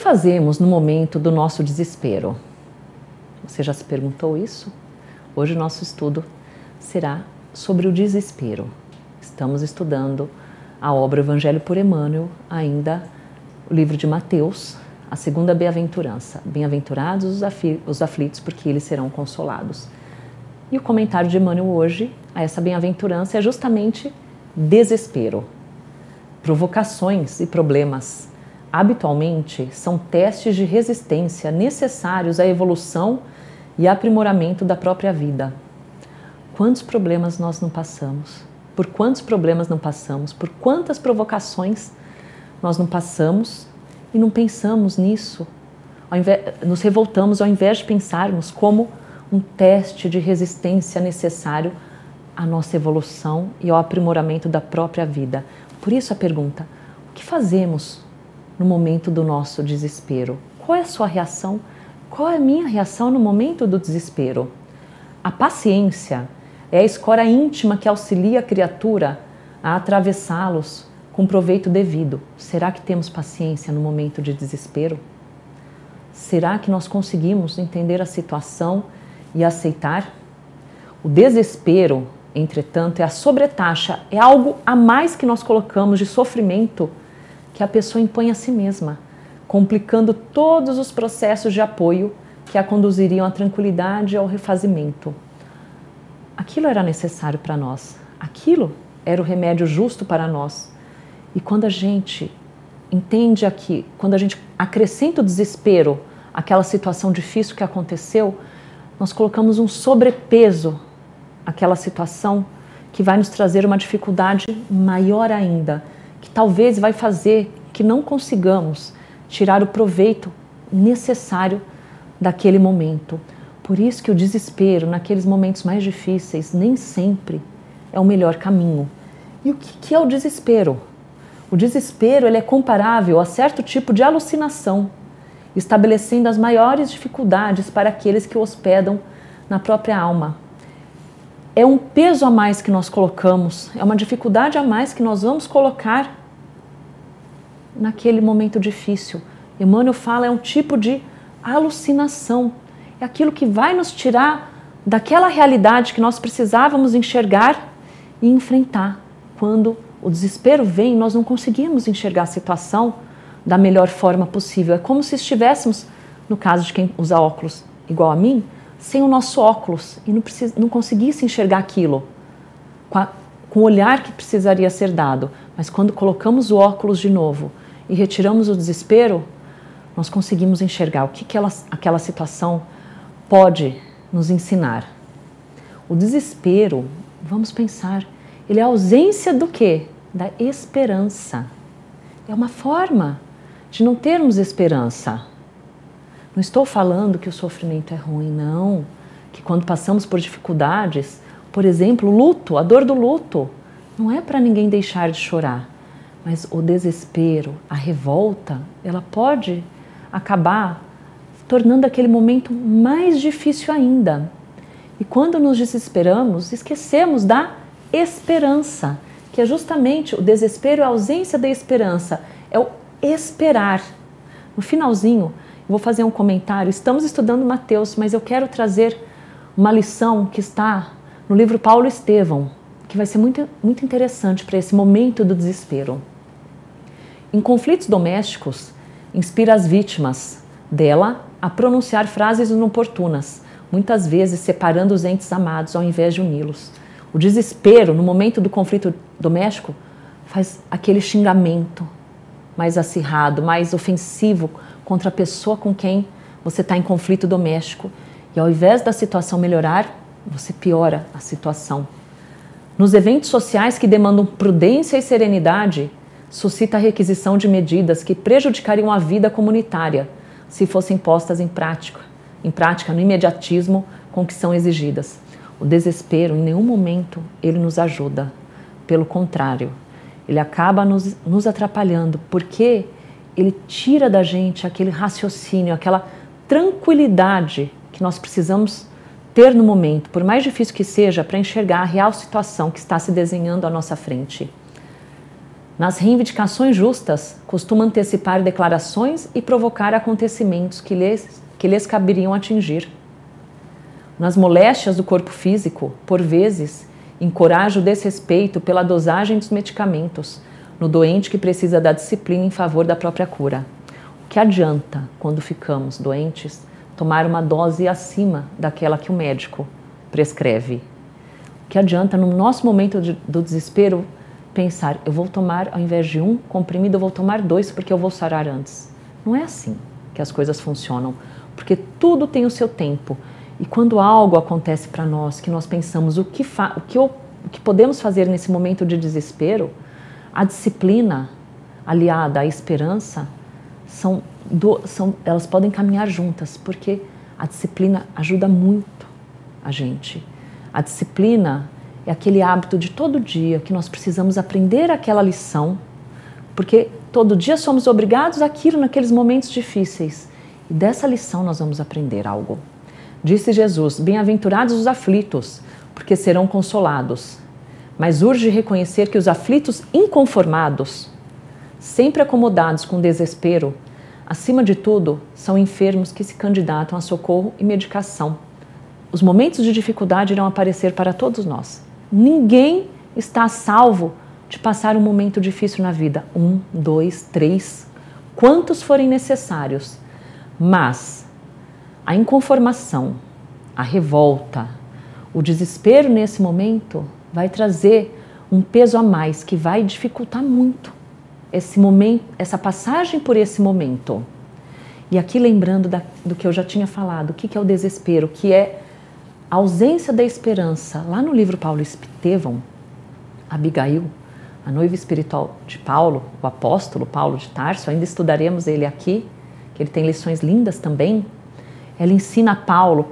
fazemos no momento do nosso desespero? Você já se perguntou isso? Hoje o nosso estudo será sobre o desespero. Estamos estudando a obra Evangelho por Emmanuel, ainda o livro de Mateus, a segunda bem-aventurança. Bem-aventurados os aflitos, porque eles serão consolados. E o comentário de Emmanuel hoje a essa bem-aventurança é justamente desespero. Provocações e problemas habitualmente são testes de resistência necessários à evolução e aprimoramento da própria vida. Quantos problemas nós não passamos? Por quantos problemas não passamos? Por quantas provocações nós não passamos e não pensamos nisso? Nos revoltamos ao invés de pensarmos como um teste de resistência necessário à nossa evolução e ao aprimoramento da própria vida. Por isso a pergunta: o que fazemos no momento do nosso desespero? Qual é a sua reação? Qual é a minha reação no momento do desespero? A paciência é a escora íntima que auxilia a criatura a atravessá-los com proveito devido. Será que temos paciência no momento de desespero? Será que nós conseguimos entender a situação e aceitar? O desespero, entretanto, é a sobretaxa, é algo a mais que nós colocamos de sofrimento que a pessoa impõe a si mesma, complicando todos os processos de apoio que a conduziriam à tranquilidade e ao refazimento. Aquilo era necessário para nós, aquilo era o remédio justo para nós. E quando a gente entende aqui, quando a gente acrescenta o desespero àquela situação difícil que aconteceu, nós colocamos um sobrepeso àquela situação que vai nos trazer uma dificuldade maior ainda, que talvez vai fazer que não consigamos tirar o proveito necessário daquele momento. Por isso que o desespero, naqueles momentos mais difíceis, nem sempre é o melhor caminho. E o que é o desespero? O desespero ele é comparável a certo tipo de alucinação, estabelecendo as maiores dificuldades para aqueles que o hospedam na própria alma. É um peso a mais que nós colocamos, é uma dificuldade a mais que nós vamos colocar naquele momento difícil. Emmanuel fala, é um tipo de alucinação. É aquilo que vai nos tirar daquela realidade que nós precisávamos enxergar e enfrentar. Quando o desespero vem, nós não conseguimos enxergar a situação da melhor forma possível. É como se estivéssemos, no caso de quem usa óculos igual a mim, sem o nosso óculos e não conseguisse enxergar aquilo com o olhar que precisaria ser dado. Mas quando colocamos o óculos de novo e retiramos o desespero, nós conseguimos enxergar o que aquela situação pode nos ensinar. O desespero, vamos pensar, ele é a ausência do quê? Da esperança. É uma forma de não termos esperança. Não estou falando que o sofrimento é ruim, não. Que quando passamos por dificuldades, por exemplo, o luto, a dor do luto, não é para ninguém deixar de chorar. Mas o desespero, a revolta, ela pode acabar tornando aquele momento mais difícil ainda. E quando nos desesperamos, esquecemos da esperança, que é justamente o desespero, a ausência da esperança, é o esperar. No finalzinho, eu vou fazer um comentário. Estamos estudando Mateus, mas eu quero trazer uma lição que está no livro Paulo Estevão, que vai ser muito, muito interessante para esse momento do desespero. Em conflitos domésticos, inspira as vítimas dela a pronunciar frases inoportunas, muitas vezes separando os entes amados ao invés de uni-los. O desespero, no momento do conflito doméstico, faz aquele xingamento mais acirrado, mais ofensivo contra a pessoa com quem você está em conflito doméstico. E ao invés da situação melhorar, você piora a situação. Nos eventos sociais que demandam prudência e serenidade, suscita a requisição de medidas que prejudicariam a vida comunitária se fossem postas em prática no imediatismo com que são exigidas. O desespero, em nenhum momento, ele nos ajuda. Pelo contrário, ele acaba nos atrapalhando, porque ele tira da gente aquele raciocínio, aquela tranquilidade que nós precisamos ter no momento, por mais difícil que seja, para enxergar a real situação que está se desenhando à nossa frente. Nas reivindicações justas, costuma antecipar declarações e provocar acontecimentos que lhes caberiam atingir. Nas moléstias do corpo físico, por vezes, encoraja o desrespeito pela dosagem dos medicamentos, no doente que precisa da disciplina em favor da própria cura. O que adianta, quando ficamos doentes, tomar uma dose acima daquela que o médico prescreve? O que adianta, no nosso momento do desespero, pensar, eu vou tomar, ao invés de 1 comprimido, eu vou tomar 2 porque eu vou sarar antes. Não é assim que as coisas funcionam, porque tudo tem o seu tempo. E quando algo acontece para nós, que nós pensamos o que podemos fazer nesse momento de desespero, a disciplina aliada à esperança, elas podem caminhar juntas, porque a disciplina ajuda muito a gente. A disciplina é aquele hábito de todo dia que nós precisamos aprender aquela lição, porque todo dia somos obrigados àquilo naqueles momentos difíceis. E dessa lição nós vamos aprender algo. Disse Jesus, bem-aventurados os aflitos, porque serão consolados. Mas urge reconhecer que os aflitos inconformados, sempre acomodados com desespero, acima de tudo, são enfermos que se candidatam a socorro e medicação. Os momentos de dificuldade irão aparecer para todos nós. Ninguém está salvo de passar um momento difícil na vida. 1, 2, 3, quantos forem necessários. Mas a inconformação, a revolta, o desespero nesse momento vai trazer um peso a mais que vai dificultar muito esse momento, essa passagem por esse momento. E aqui lembrando do que eu já tinha falado, o que é o desespero, que é a ausência da esperança. Lá no livro Paulo Estevão, Abigail, a noiva espiritual de Paulo, o apóstolo Paulo de Tarso, ainda estudaremos ele aqui, que ele tem lições lindas também. Ela ensina a Paulo,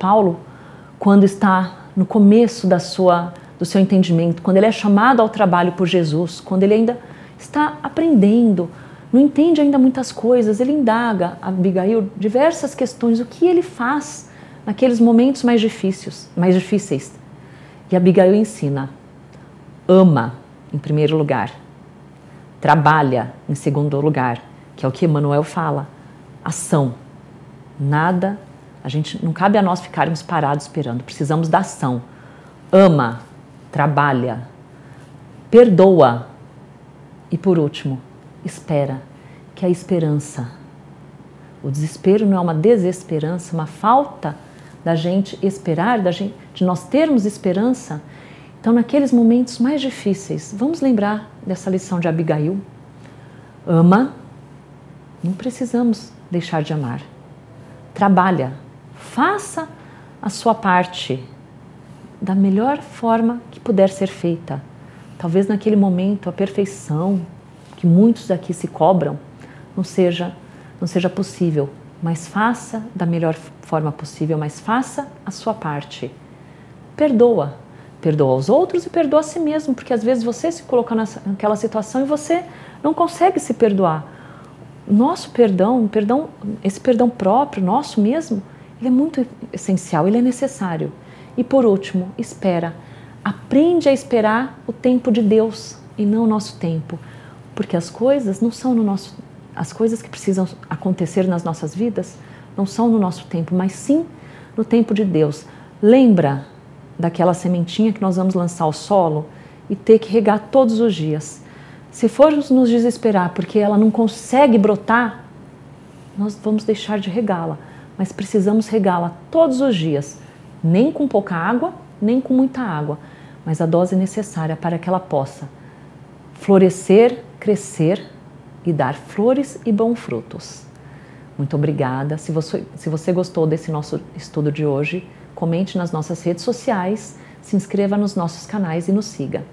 quando está no começo do seu entendimento, quando ele é chamado ao trabalho por Jesus, quando ele ainda está aprendendo, não entende ainda muitas coisas, ele indaga a Abigail diversas questões, o que ele faz naqueles momentos mais difíceis. E Abigail ensina, ama em primeiro lugar, trabalha em segundo lugar, que é o que Emmanuel fala, ação, nada, não cabe a nós ficarmos parados esperando, precisamos da ação, ama, trabalha, perdoa e por último, espera, que é a esperança. O desespero não é uma desesperança, uma falta da gente esperar, de nós termos esperança. Então, naqueles momentos mais difíceis, vamos lembrar dessa lição de Abigail. Ama, não precisamos deixar de amar. Trabalha, faça a sua parte da melhor forma que puder ser feita. Talvez naquele momento a perfeição que muitos aqui se cobram não seja possível, mas faça da melhor forma possível, mas faça a sua parte. Perdoa os outros e perdoa a si mesmo, porque às vezes você se coloca naquela situação e você não consegue se perdoar. Nosso perdão, esse perdão próprio, nosso mesmo, ele é muito essencial, ele é necessário. E por último, espera. Aprende a esperar o tempo de Deus e não o nosso tempo, porque as coisas não são as coisas que precisam acontecer nas nossas vidas não são no nosso tempo, mas sim no tempo de Deus. Lembra daquela sementinha que nós vamos lançar ao solo e ter que regar todos os dias. Se formos nos desesperar porque ela não consegue brotar, nós vamos deixar de regá-la, mas precisamos regá-la todos os dias, nem com pouca água, nem com muita água, mas a dose necessária para que ela possa florescer, crescer e dar flores e bons frutos. Muito obrigada. Se você gostou desse nosso estudo de hoje, comente nas nossas redes sociais, se inscreva nos nossos canais e nos siga.